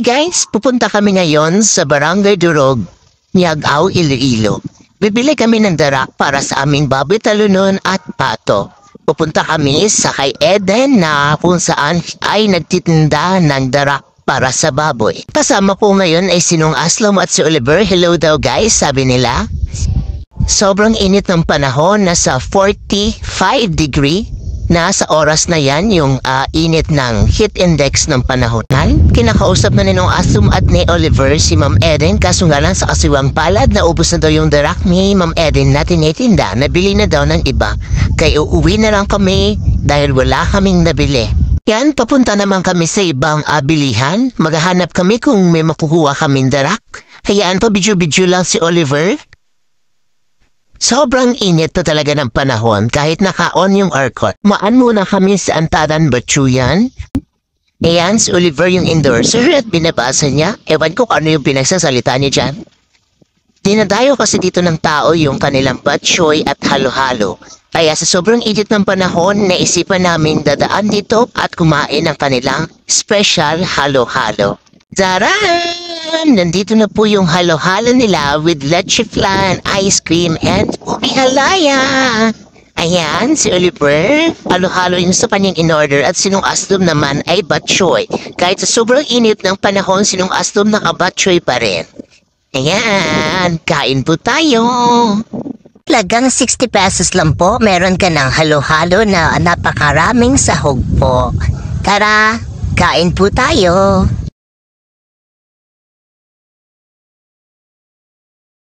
guys, pupunta kami ngayon sa Barangay Durog, Niagaw, Iloilo. Bibili kami ng darak para sa aming baboy talunon at pato. Pupunta kami sa kay Eden na kung saan ay nagtitinda ng darak para sa baboy. Kasama ko ngayon ay sinong Aslom at si Oliver. Hello daw guys, sabi nila. Sobrang init ng panahon, nasa 45 degree. Sa oras na yan, yung init ng heat index ng panahon. Kinakausap na ninong Aslom at ni Oliver si Ma'am Eden, kaso nga lang sa kasiwang palad, naubos na daw yung darak ni Ma'am Eden na tinitinda. Nabili na daw ng iba. Kaya uuwi na lang kami dahil wala kaming nabili. Yan, papunta naman kami sa ibang bilihan. Maghahanap kami kung may makukuha kaming darak. Hayaan pa, bidyo-bidyo lang si Oliver. Sobrang init to talaga ng panahon kahit naka-on yung aircon. Maan muna kami sa Antadan Batsuyan. Ayan, si Oliver yung endorser at binabasa niya. Ewan ko ano yung pinagsasalita niya dyan. Dinadayo kasi dito ng tao yung kanilang batchoy at halo-halo. Kaya sa sobrang init ng panahon, naisipan namin dadaan dito at kumain ng kanilang special halo-halo. Taran! Nandito na po yung halo-halo nila with leche flan, ice cream, and ubi halaya. Ayan, si Oliver, halo-halo yung sa kanyang in-order at sinong Aslom naman ay batchoy. Kahit sa sobrang init ng panahon, sinong Aslom naka-batchoy pa rin. Ayan, kain po tayo. Talagang 60 pesos lang po, meron ka ng halo-halo na napakaraming sahog po. Tara, kain po tayo.